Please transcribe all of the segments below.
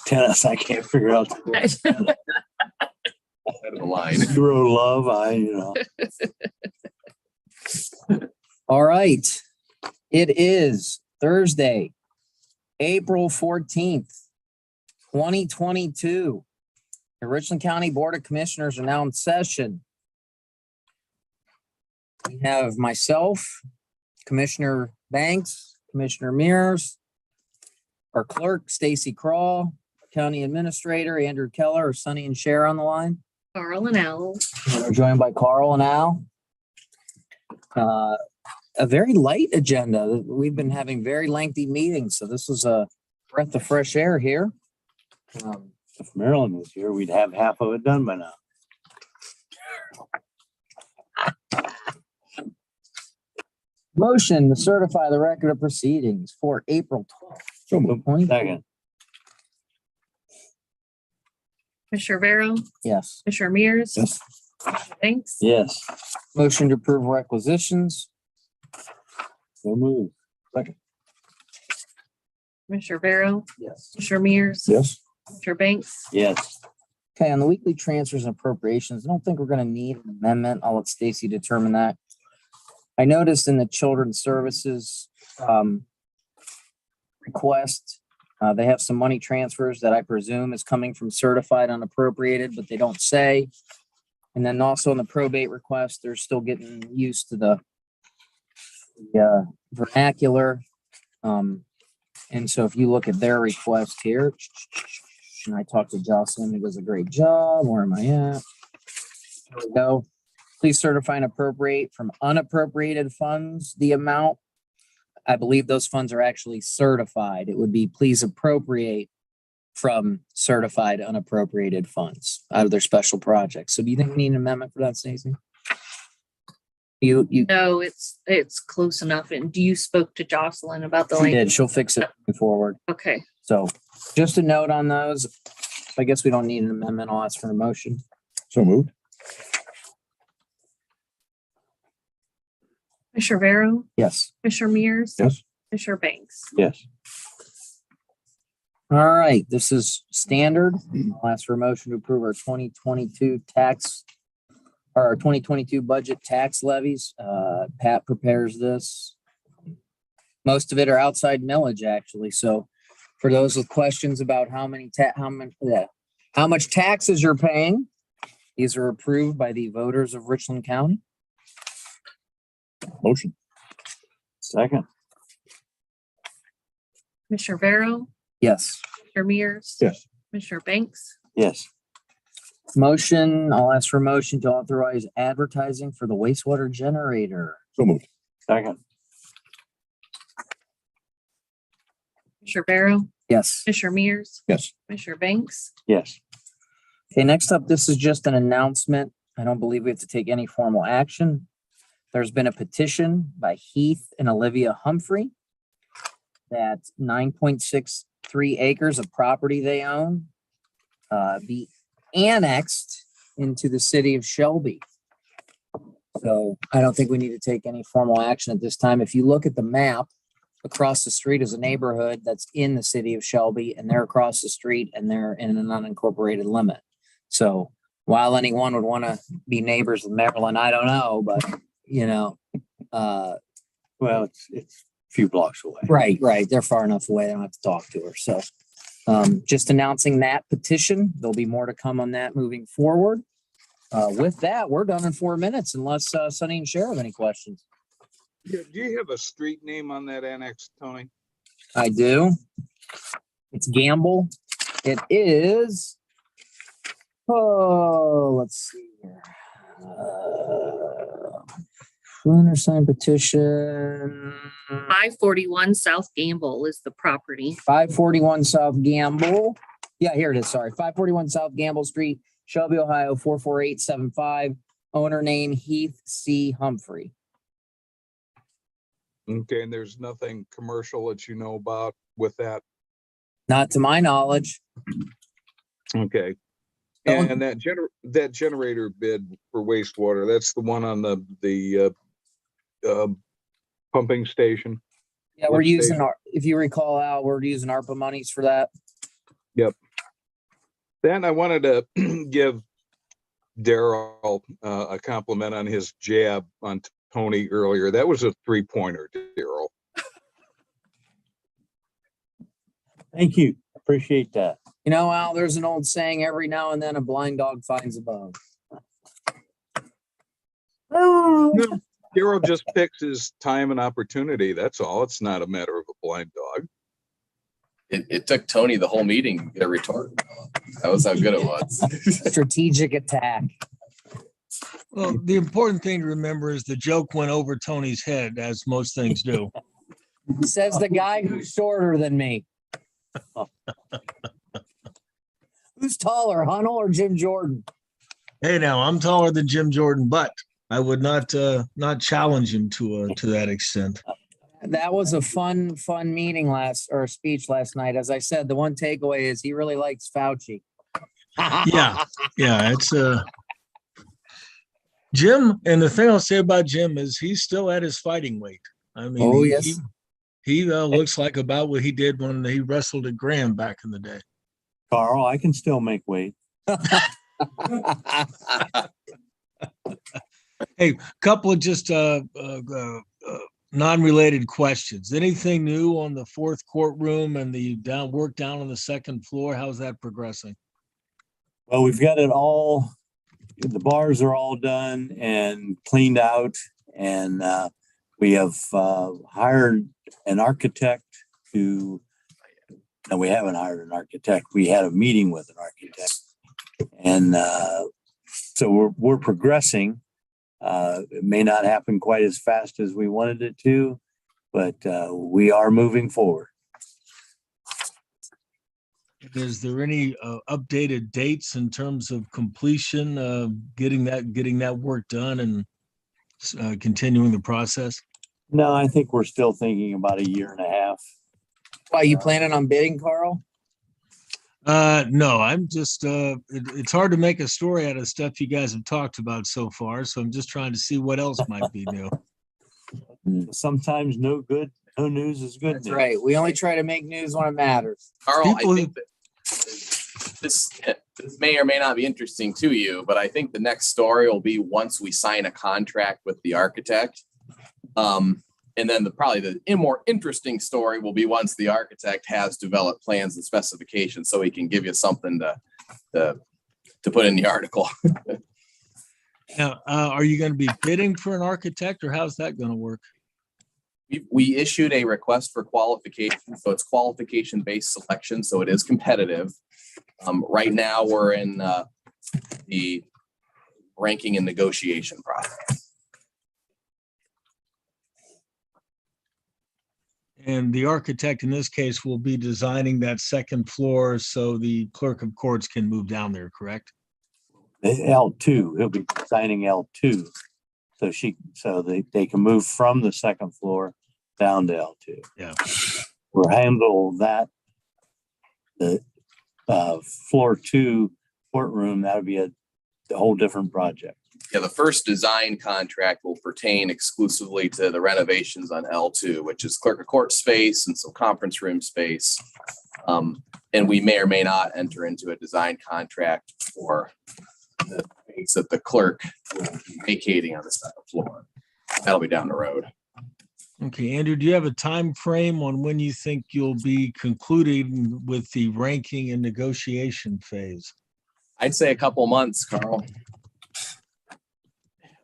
Tennis, I can't figure out. Head of the line. Zero love, All right. It is Thursday, April 14th, 2022. The Richland County Board of Commissioners are now in session. We have myself, Commissioner Banks, Commissioner Mears, our clerk, Stacy Crawl, County Administrator, Andrew Keller, Sonny and Cher on the line. Carl and Al. And we're joined by Carl and Al. A very light agenda. We've been having very lengthy meetings, so this was a breath of fresh air here. If Maryland was here, we'd have half of it done by now. Motion to certify the record of proceedings for April 12th. So moved. Second. Commissioner Vero, Yes. Commissioner Mears. Yes. Thanks. Yes. Motion to approve requisitions. So moved. Second. Commissioner Vero, Yes. Commissioner Mears. Yes. Commissioner Banks. Yes. Okay, on the weekly transfers and appropriations, I don't think we're going to need an amendment. I'll let Stacy determine that. I noticed in the Children's Services request, they have some money transfers that I presume is coming from certified unappropriated, but they don't say. And then also in the probate request, they're still getting used to the vernacular. And so if you look at their request here, and I talked to Jocelyn, who does a great job. Where am I at? There we go. Please certify and appropriate from unappropriated funds the amount. I believe those funds are actually certified. It would be please appropriate from certified unappropriated funds out of their special projects. So do you think we need an amendment for that, Stacy? You No, it's close enough. And you spoke to Jocelyn about the she language. did. She'll fix it moving forward. Okay. So just a note on those. I guess we don't need an amendment. I'll ask for a motion. So moved. Commissioner Vero, Yes. Commissioner Mears. Yes. Commissioner Banks. Yes. All right, this is standard. I'll ask for a motion to approve our 2022 tax, or our 2022 budget tax levies. Pat prepares this. Most of it are outside millage, actually. So for those with questions about how much taxes you're paying, these are approved by the voters of Richland County. Motion. Second. Commissioner Vero, Yes. Commissioner Mears. Yes. Commissioner Banks. Yes. Motion, I'll ask for a motion to authorize advertising for the wastewater generator. So moved. Second. Commissioner Vero, Yes. Commissioner Mears. Yes. Commissioner Banks. Yes. Okay, next up, this is just an announcement. I don't believe we have to take any formal action. There's been a petition by Heath and Olivia Humphrey that 9.63 acres of property they own be annexed into the city of Shelby. So I don't think we need to take any formal action at this time. If you look at the map, across the street is a neighborhood that's in the city of Shelby, and they're across the street and they're in an unincorporated limit. So while anyone would want to be neighbors with Maryland, I don't know, but Well, it's a few blocks away. right. They're far enough away. They don't have to talk to her. So just announcing that petition. There'll be more to come on that moving forward. With that, we're done in 4 minutes unless Sonny and Cher have any questions. Yeah, do you have a street name on that annex, Tony? I do. It's Gamble. It is. Oh, let's see here. Undersigned petition. 541 South Gamble is the property. 541 South Gamble. Yeah, here it is. Sorry. 541 South Gamble Street, Shelby, Ohio, 44875. Owner name Heath C. Humphrey. Okay, and there's nothing commercial that you know about with that? Not to my knowledge. Okay. Don't- And that generator bid for wastewater, that's the one on the pumping station? Yeah, we're Let's see. using our, if you recall, Al, we're using ARPA monies for that. Then I wanted to give Daryl a compliment on his jab on Tony earlier. That was a 3-pointer, Daryl. Thank you. Appreciate that. You know, Al, there's an old saying, every now and then a blind dog finds a bone. Daryl just picks his time and opportunity. That's all. It's not a matter of a blind dog. It took Tony the whole meeting to get a retort. That was how good it was. Strategic attack. Well, the important thing to remember is the joke went over Tony's head, as most things do. Says the guy who's shorter than me. Who's taller, Hunnell or Jim Jordan? Hey, now I'm taller than Jim Jordan, but I would not challenge him to that extent. That was a fun meeting speech last night. As I said, the one takeaway is he really likes Fauci. Yeah, it's Jim. And the thing I'll say about Jim is he's still at his fighting weight. I mean, Oh, yes. he looks like about what he did when he wrestled at Graham back in the day. Carl, I can still make weight. Hey, couple of just non-related questions. Anything new on the fourth courtroom and the work down on the second floor? How's that progressing? Well, we've got it all. The bars are all done and cleaned out, and we have hired an architect to. No, we haven't hired an architect. We had a meeting with an architect, and so we're progressing. It may not happen quite as fast as we wanted it to, but we are moving forward. Is there any updated dates in terms of completion of getting that work done and continuing the process? No, I think we're still thinking about 1.5 years. Why, you planning on bidding, Carl? No, I'm just it's hard to make a story out of stuff you guys have talked about so far. So I'm just trying to see what else might be new. Sometimes no news is good That's news. right. We only try to make news when it matters. Carl, People I think that this may or may not be interesting to you, but I think the next story will be once we sign a contract with the architect. And then probably the more interesting story will be once the architect has developed plans and specifications, so he can give you something to put in the article. Now, are you going to be bidding for an architect, or how's that going to work? We issued a request for qualification, so it's qualification-based selection, so it is competitive. Right now, we're in the ranking and negotiation process. And the architect in this case will be designing that second floor so the clerk of courts can move down there, correct? L2, he'll be designing L2. So they can move from the second floor down to L2. Yeah. We'll handle that. The floor 2 courtroom, that'll be a whole different project. Yeah, the first design contract will pertain exclusively to the renovations on L2, which is clerk of court space and some conference room space. And we may or may not enter into a design contract for the space that the clerk will be vacating on the second floor. That'll be down the road. Okay, Andrew, do you have a time frame on when you think you'll be concluding with the ranking and negotiation phase? I'd say a couple months, Carl.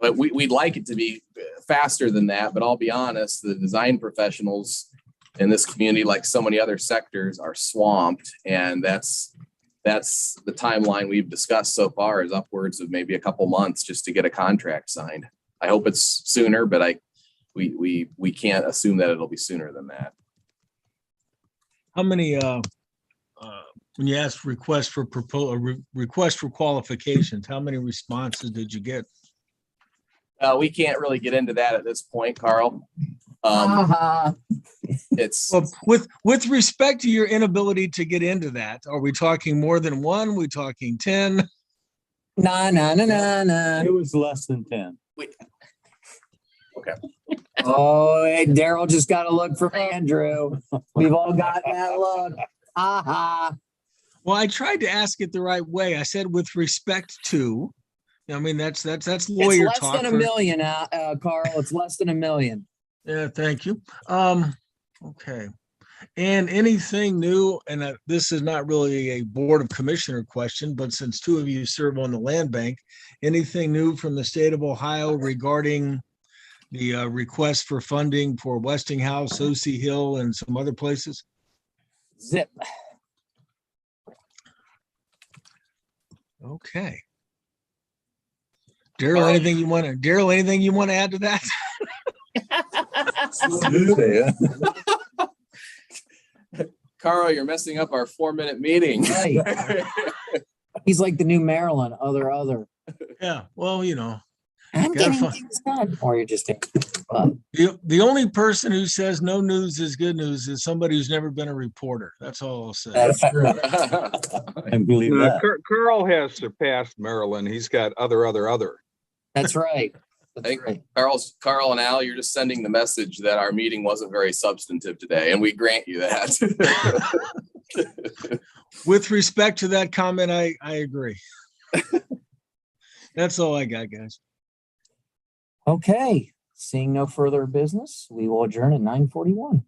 But we'd like it to be faster than that, but I'll be honest, the design professionals in this community, like so many other sectors, are swamped. And that's the timeline we've discussed so far, is upwards of maybe a couple months just to get a contract signed. I hope it's sooner, but we can't assume that it'll be sooner than that. How many, when you asked request for qualifications, how many responses did you get? We can't really get into that at this point, Carl. It's Well, with respect to your inability to get into that, are we talking more than one? Are we talking 10? Nah. It was less than 10. Oh, hey, Daryl just got a look from Andrew. We've all got that look. Ha ha. Well, I tried to ask it the right way. I said with respect to. I mean, that's It's lawyer less talk. than a for- million, Carl. It's less than a million. Yeah, thank you. Okay. And anything new, and this is not really a Board of Commissioner question, but since two of you serve on the land bank, anything new from the state of Ohio regarding the request for funding for Westinghouse, OC Hill, and some other places? Zip. Okay. Daryl, anything you want to add to that? Carl, you're messing up our 4-minute meeting. Right. He's like the new Maryland, other. Yeah, well, you know, I'm Gotta getting find- things done. Or you're just, the only person who says no news is good news is somebody who's never been a reporter. That's all I'll say. That's true. I believe No, that. Carl has surpassed Maryland. He's got other. that's right. I That's think right. Carl and Al, you're just sending the message that our meeting wasn't very substantive today, and we grant you that. With respect to that comment, I agree. That's all I got, guys. Okay, seeing no further business, we will adjourn at 9:41.